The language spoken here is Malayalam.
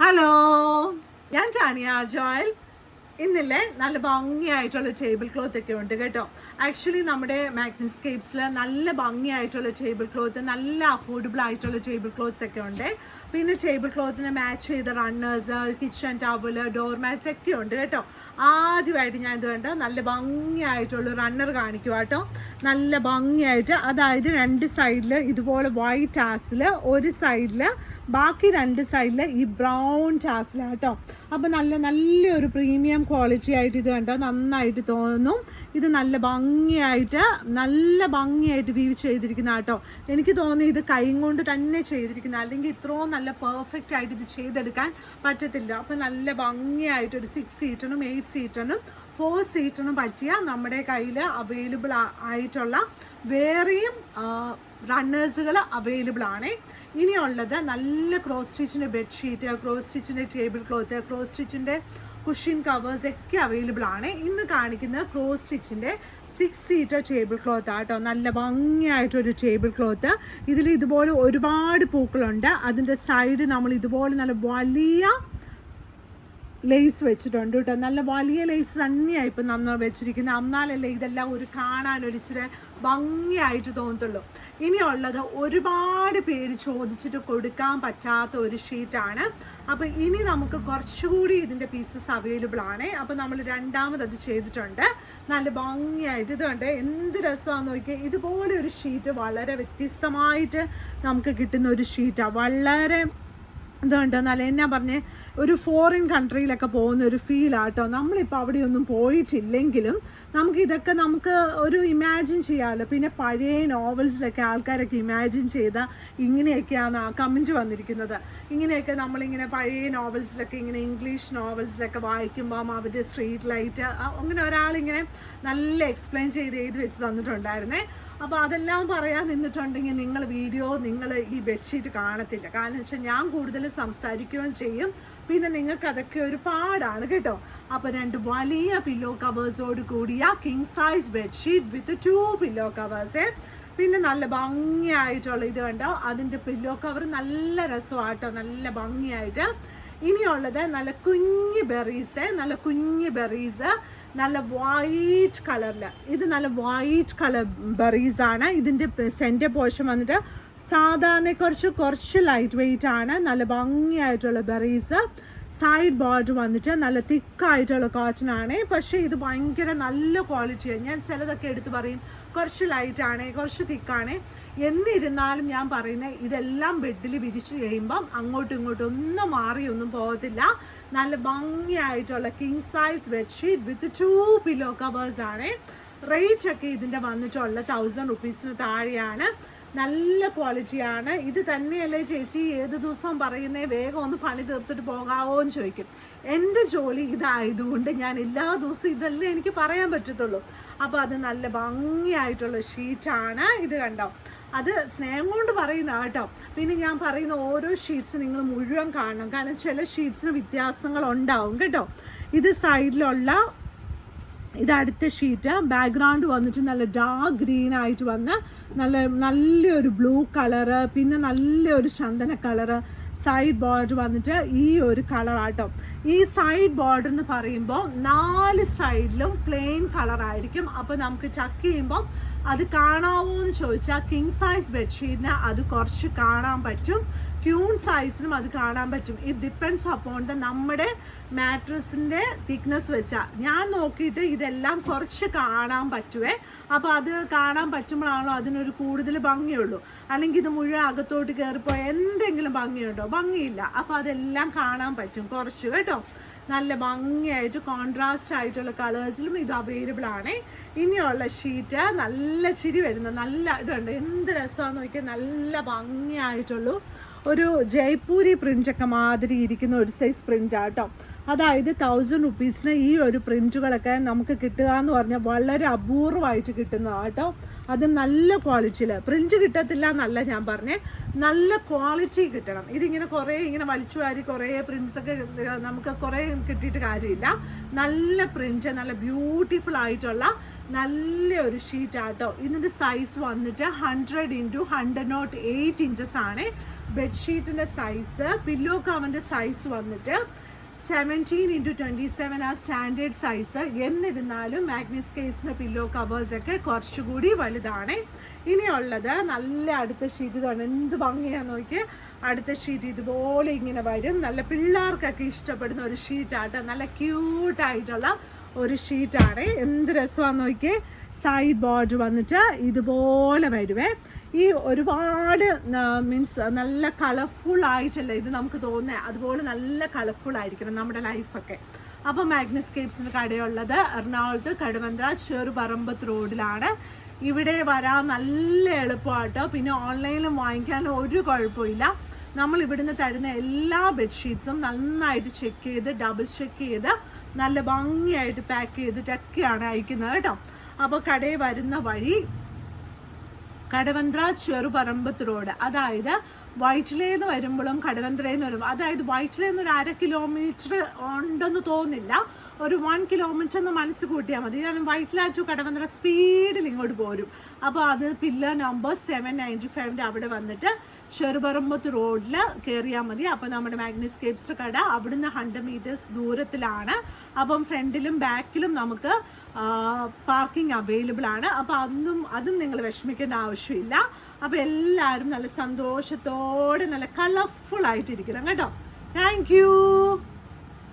ഹലോ, ഞാൻ ടാനിയ ജോയൽ. ഇന്നില്ലേ നല്ല ഭംഗിയായിട്ടുള്ള ടേബിൾ ക്ലോത്ത് ഒക്കെ ഉണ്ട് കേട്ടോ. ആക്ച്വലി നമ്മുടെ മാഗ്നസ്കേപ്സിൽ നല്ല ഭംഗിയായിട്ടുള്ള ടേബിൾ ക്ലോത്ത്, നല്ല അഫോർഡബിൾ ആയിട്ടുള്ള ടേബിൾ ക്ലോത്ത്സ് ഒക്കെ ഉണ്ട്. പിന്നെ ടേബിൾ ക്ലോത്തിനെ മാച്ച് ചെയ്ത runners, kitchen towel, door mats ഒക്കെ ഉണ്ട് കേട്ടോ. ആദ്യമായിട്ട് ഞാൻ ഇത് കണ്ടോ നല്ല ഭംഗിയായിട്ടുള്ള റണ്ണർ കാണിക്കുക കേട്ടോ. നല്ല ഭംഗിയായിട്ട്, അതായത് രണ്ട് സൈഡിൽ ഇതുപോലെ വൈറ്റ് ടാസിൽ, ഒരു സൈഡിൽ, ബാക്കി രണ്ട് സൈഡിൽ ഈ ബ്രൗൺ ടാസിലാണ് കേട്ടോ. അപ്പോൾ നല്ലൊരു പ്രീമിയം ക്വാളിറ്റി ആയിട്ട് ഇത് കണ്ടോ നന്നായിട്ട് തോന്നുന്നു. ഇത് നല്ല ഭംഗിയായിട്ട് വീവ് ചെയ്തിരിക്കുന്ന കേട്ടോ. എനിക്ക് തോന്നുന്നു ഇത് കൈ കൊണ്ട് തന്നെ ചെയ്തിരിക്കുന്ന, അല്ലെങ്കിൽ ഇത്രയും നല്ല പെർഫെക്റ്റ് ആയിട്ട് ഇത് ചെയ്തെടുക്കാൻ പറ്റത്തില്ല. അപ്പോൾ നല്ല ഭംഗിയായിട്ട് ഒരു 6 സീറ്ററിനും 8 സീറ്ററിനും 4 സീറ്ററിനും പറ്റിയ നമ്മുടെ കയ്യിൽ അവൈലബിൾ ആയിട്ടുള്ള വേറെയും റണ്ണേഴ്സുകൾ അവൈലബിൾ ആണ്. ഇനിയുള്ളത് നല്ല ക്രോസ് സ്റ്റിച്ചിൻ്റെ ബെഡ്ഷീറ്റ്, ക്രോസ് സ്റ്റിച്ചിൻ്റെ ടേബിൾ ക്ലോത്ത്, ക്രോസ് സ്റ്റിച്ചിൻ്റെ കുഷ്യൻ കവേഴ്സ് ഒക്കെ അവൈലബിൾ ആണ്. ഇന്ന് കാണിക്കുന്ന ക്രോസ് സ്റ്റിച്ചിൻ്റെ 6 സീറ്റർ ടേബിൾ ക്ലോത്ത് ആട്ടോ. നല്ല ഭംഗിയായിട്ടൊരു ടേബിൾ ക്ലോത്ത്. ഇതിൽ ഇതുപോലെ ഒരുപാട് പൂക്കളുണ്ട്. അതിൻ്റെ സൈഡ് നമ്മൾ ഇതുപോലെ നല്ല വലിയ ലേസ് വെച്ചിട്ടുണ്ട് കേട്ടോ. നല്ല വലിയ ലേസ് തന്നെയാണ് ഇപ്പം നന്നായി വെച്ചിരിക്കുന്നത്. എന്നാലല്ലേ ഇതെല്ലാം കാണാനൊരു ഇച്ചിരി ഭംഗിയായിട്ട് തോന്നത്തുള്ളൂ. ഇനിയുള്ളത് ഒരുപാട് പേര് ചോദിച്ചിട്ട് കൊടുക്കാൻ പറ്റാത്ത ഒരു ഷീറ്റാണ്. അപ്പോൾ ഇനി നമുക്ക് കുറച്ചുകൂടി ഇതിൻ്റെ പീസസ് അവൈലബിൾ ആണ്. അപ്പോൾ നമ്മൾ രണ്ടാമത് ചെയ്തിട്ടുണ്ട്. നല്ല ഭംഗിയായിട്ട് ഇത് കണ്ട് എന്ത് രസമാണെന്ന് നോക്കിയാൽ. ഇതുപോലെ ഒരു ഷീറ്റ് വളരെ വ്യത്യസ്തമായിട്ട് നമുക്ക് കിട്ടുന്ന ഒരു ഷീറ്റാണ്. വളരെ ഇതുണ്ട് നല്ല എന്നാ പറഞ്ഞേ, ഒരു ഫോറിൻ കൺട്രിയിലൊക്കെ പോകുന്ന ഒരു ഫീലാട്ടോ. നമ്മളിപ്പോൾ അവിടെയൊന്നും പോയിട്ടില്ലെങ്കിലും നമുക്ക് ഒരു ഇമാജിൻ ചെയ്യാമല്ലോ. പിന്നെ പഴയ നോവൽസിലൊക്കെ ആൾക്കാരൊക്കെ ഇമാജിൻ ചെയ്ത ഇങ്ങനെയൊക്കെയാണ് കമൻറ്റ് വന്നിരിക്കുന്നത്. ഇങ്ങനെയൊക്കെ നമ്മളിങ്ങനെ പഴയ നോവൽസിലൊക്കെ ഇങ്ങനെ ഇംഗ്ലീഷ് നോവൽസിലൊക്കെ വായിക്കുമ്പം അവരുടെ സ്ട്രീറ്റ് ലൈറ്റ് അങ്ങനെ ഒരാളിങ്ങനെ നല്ല എക്സ്പ്ലെയിൻ ചെയ്ത് എഴുതി വെച്ച് തന്നിട്ടുണ്ടായിരുന്നേ. അപ്പോൾ അതെല്ലാം പറയാൻ നിന്നിട്ടുണ്ടെങ്കിൽ നിങ്ങൾ ഈ ബെഡ്ഷീറ്റ് കാണത്തില്ല. കാരണം വെച്ചാൽ ഞാൻ കൂടുതൽ സംസാരിക്കുകയും ചെയ്യും. പിന്നെ നിങ്ങൾക്ക് അതൊക്കെ ഒരു പാടാണ് കേട്ടോ. അപ്പോൾ 2 വലിയ പില്ലോ കവേഴ്സോട് കൂടിയ king size bedsheet with 2 pillow covers. പിന്നെ നല്ല ഭംഗിയായിട്ടുള്ള ഇത് കണ്ടോ, അതിൻ്റെ പില്ലോ കവർ നല്ല രസമാട്ടോ, നല്ല ഭംഗിയായിട്ട്. ഇനിയുള്ളത് നല്ല കുഞ്ഞ് ബെറീസ്, നല്ല വൈറ്റ് കളറിൽ. ഇത് നല്ല വൈറ്റ് കളർ ബെറീസ് ആണ്. ഇതിൻ്റെ സെൻറ്റർ പോർഷൻ വന്നിട്ട് സാധാരണ കുറച്ച് ലൈറ്റ് വെയിറ്റ് ആണ്. നല്ല ഭംഗിയായിട്ടുള്ള ബെറീസ്. സൈഡ് ബോർഡർ വന്നിട്ട് നല്ല തിക്കായിട്ടുള്ള കോട്ടൺ ആണ്. പക്ഷേ ഇത് ഭയങ്കര നല്ല ക്വാളിറ്റിയാണ്. ഞാൻ ചിലതൊക്കെ എടുത്ത് പറയും കുറച്ച് ലൈറ്റാണ്, കുറച്ച് തിക്കാണ്. എന്നിരുന്നാലും ഞാൻ പറയുന്നത് ഇതെല്ലാം ബെഡിൽ വിരിച്ചു കഴിയുമ്പം അങ്ങോട്ടും ഇങ്ങോട്ടും ഒന്നും മാറിയൊന്നും പോകത്തില്ല. നല്ല ഭംഗിയായിട്ടുള്ള king size bedsheet with 2 pillow covers ആണ്. റേറ്റ് ഒക്കെ ഇതിൻ്റെ വന്നിട്ടുള്ള 1000 റുപ്പീസിന് താഴെയാണ്. നല്ല ക്വാളിറ്റിയാണ്. ഇത് തന്നെയല്ലേ ചേച്ചി ഏത് ദിവസം പറയുന്നേ, വേഗം ഒന്ന് പണി തീർത്തിട്ട് പോകാവോ എന്ന് ചോദിക്കും. എൻ്റെ ജോലി ഇതായതുകൊണ്ട് ഞാൻ എല്ലാ ദിവസവും ഇതല്ലേ എനിക്ക് പറയാൻ പറ്റത്തുള്ളൂ. അപ്പോൾ അത് നല്ല ഭംഗിയായിട്ടുള്ള ഷീറ്റാണ്. ഇത് കണ്ടോ, അത് സ്നേഹം കൊണ്ട് പറയുന്ന കേട്ടോ. പിന്നെ ഞാൻ പറയുന്ന ഓരോ ഷീറ്റ്സ് നിങ്ങൾ മുഴുവൻ കാണണം. കാരണം ചില ഷീറ്റ്സിന് വ്യത്യാസങ്ങളുണ്ടാവും കേട്ടോ. ഇത് സൈഡിലുള്ള അടുത്ത ഷീറ്റ്. ബാക്ക്ഗ്രൗണ്ട് വന്നിട്ട് നല്ല ഡാർക്ക് ഗ്രീൻ ആയിട്ട് വന്ന് നല്ലൊരു ബ്ലൂ കളറ്, പിന്നെ നല്ലൊരു ചന്ദന കളറ്. സൈഡ് ബോർഡർ വന്നിട്ട് ഈ ഒരു കളറാട്ടോ. ഈ സൈഡ് ബോർഡർ എന്ന് പറയുമ്പോൾ 4 സൈഡിലും പ്ലെയിൻ കളറായിരിക്കും. അപ്പോൾ നമുക്ക് ചക്ക് ചെയ്യുമ്പം അത് കാണാവോ എന്ന് ചോദിച്ചാൽ കിങ് സൈസ് ബെഡ്ഷീറ്റിന് അത് കുറച്ച് കാണാൻ പറ്റും, ക്യൂൺ സൈസിനും അത് കാണാൻ പറ്റും. ഇറ്റ് ഡിപ്പെൻഡ്സ് അപ്പോൺ നമ്മുടെ മാട്രസിൻ്റെ തിക്നെസ് വെച്ചാൽ. ഞാൻ നോക്കിയിട്ട് ഇതെല്ലാം കുറച്ച് കാണാൻ പറ്റുമേ. അപ്പോൾ അത് കാണാൻ പറ്റുമ്പോഴാണല്ലോ അതിനൊരു കൂടുതൽ ഭംഗിയുള്ളൂ. അല്ലെങ്കിൽ ഇത് മുഴുവൻ അകത്തോട്ട് കയറിപ്പോയി എന്തെങ്കിലും ഭംഗിയുണ്ടോ? ഭംഗിയില്ല. അപ്പോൾ അതെല്ലാം കാണാൻ പറ്റും കുറച്ച് കേട്ടോ. നല്ല ഭംഗിയായിട്ട് കോൺട്രാസ്റ്റ് ആയിട്ടുള്ള കളേഴ്സിലും ഇത് അവൈലബിൾ ആണ്. ഇനിയുള്ള ഷീറ്റ് നല്ല ചിരി വരുന്ന നല്ല ഇതുണ്ട്. എന്ത് രസമാണെന്ന് നോക്കിയാൽ നല്ല ഭംഗിയായിട്ടുള്ളൂ. ഒരു ജയ്പൂരി പ്രിൻ്റൊക്കെ മാതിരി ഇരിക്കുന്ന ഒരു സൈസ് പ്രിൻ്റാട്ടോ. അതായത് 1000 റുപ്പീസിന് ഈ ഒരു പ്രിൻറ്റുകളൊക്കെ നമുക്ക് കിട്ടുക എന്ന് പറഞ്ഞാൽ വളരെ അപൂർവമായിട്ട് കിട്ടുന്നതാണ് കേട്ടോ. അതും നല്ല ക്വാളിറ്റിയിൽ. പ്രിന്റ് കിട്ടത്തില്ല എന്നല്ല ഞാൻ പറഞ്ഞേ, നല്ല ക്വാളിറ്റി കിട്ടണം. ഇതിങ്ങനെ കുറേ ഇങ്ങനെ വലിച്ചു വാരി കുറേ പ്രിന്റ്സൊക്കെ നമുക്ക് കുറേ കിട്ടിയിട്ട് കാര്യമില്ല. നല്ല പ്രിന്റ്, നല്ല ബ്യൂട്ടിഫുൾ ആയിട്ടുള്ള നല്ല ഒരു ഷീറ്റ് ആട്ടോ. ഇതിൻ്റെ സൈസ് വന്നിട്ട് 100x108 ഇഞ്ചസ് ആണ് ബെഡ്ഷീറ്റിൻ്റെ സൈസ്. പില്ലോ കവറിൻ്റെ സൈസ് വന്നിട്ട് 17x27 ആ സ്റ്റാൻഡേർഡ് സൈസ്. എന്നിരുന്നാലും മാഗ്നസ് കേസിൻ്റെ പില്ലോ കവേഴ്സൊക്കെ കുറച്ചുകൂടി വലുതാണ്. ഇനിയുള്ളത് നല്ല അടുത്ത ഷീറ്റ് തന്നെ, എന്ത് ഭംഗിയാന്ന് നോക്കി. അടുത്ത ഷീറ്റ് ഇതുപോലെ ഇങ്ങനെ വരും. നല്ല പിള്ളേർക്കൊക്കെ ഇഷ്ടപ്പെടുന്ന ഒരു ഷീറ്റാട്ടോ, നല്ല ക്യൂട്ടായിട്ടുള്ള ഒരു ഷീറ്റാണ്. എന്ത് രസമാണെന്ന് നോക്കിയേ. സൈഡ് ബോർഡർ വന്നിട്ട് ഇതുപോലെ വരുവേ. ഈ ഒരുപാട് മീൻസ് നല്ല കളർഫുൾ ആയിട്ടല്ല ഇത് നമുക്ക് തോന്നുന്നത്, അതുപോലെ നല്ല കളർഫുൾ ആയിരിക്കണം നമ്മുടെ ലൈഫൊക്കെ. അപ്പോൾ മാഗ്നസ്കേപ്സിൻ്റെ കടയുള്ളത് എറണാകുളത്ത് കടവന്ത്ര ചെറുപറമ്പത്ത് റോഡിലാണ്. ഇവിടെ വരാൻ നല്ല എളുപ്പമാട്ടോ. പിന്നെ ഓൺലൈനിലും വാങ്ങിക്കാനും ഒരു കുഴപ്പമില്ല. നമ്മൾ ഇവിടുന്ന് തരുന്ന എല്ലാ ബെഡ്ഷീറ്റ്സും നന്നായിട്ട് ചെക്ക് ചെയ്ത് ഡബിൾ ചെക്ക് ചെയ്ത് നല്ല ഭംഗിയായിട്ട് പാക്ക് ചെയ്തിട്ടൊക്കെയാണ് അയക്കുന്നത് കേട്ടോ. അപ്പോൾ കടയിൽ വരുന്ന വഴി കടവന്ത്ര ചെറുപറമ്പത്ത് റോഡ്, അതായത് വൈറ്റിലേന്ന് വരുമ്പോഴും കടവന്ത്രയിൽ നിന്ന് വരുമ്പോൾ, അതായത് വൈറ്റിലേന്ന് ഒരു 1/2 കിലോമീറ്റർ ഉണ്ടെന്ന് തോന്നില്ല, ഒരു 1 കിലോമീറ്റർ എന്ന് മനസ്സ് കൂട്ടിയാൽ മതി. ഞാൻ വൈറ്റിലാറ്റു കടവന്ത്ര സ്പീഡിൽ ഇങ്ങോട്ട് പോരും. അപ്പോൾ അത് പില്ലർ നമ്പർ 795 അവിടെ വന്നിട്ട് ചെറുപറമ്പത്ത് റോഡിൽ കയറിയാൽ മതി. അപ്പോൾ നമ്മുടെ മാഗ്നസ്കേപ്സ് കട അവിടുന്ന് 100 മീറ്റേഴ്സ് ദൂരത്തിലാണ്. അപ്പം ഫ്രണ്ടിലും ബാക്കിലും നമുക്ക് പാർക്കിംഗ് അവൈലബിൾ ആണ്. അപ്പോൾ അതും നിങ്ങൾ വിഷമിക്കേണ്ട ആവശ്യമില്ല. അപ്പോൾ എല്ലാവരും നല്ല സന്തോഷത്തോടെ നല്ല കളർഫുൾ ആയിട്ടിരിക്കണം കേട്ടോ. Thank you.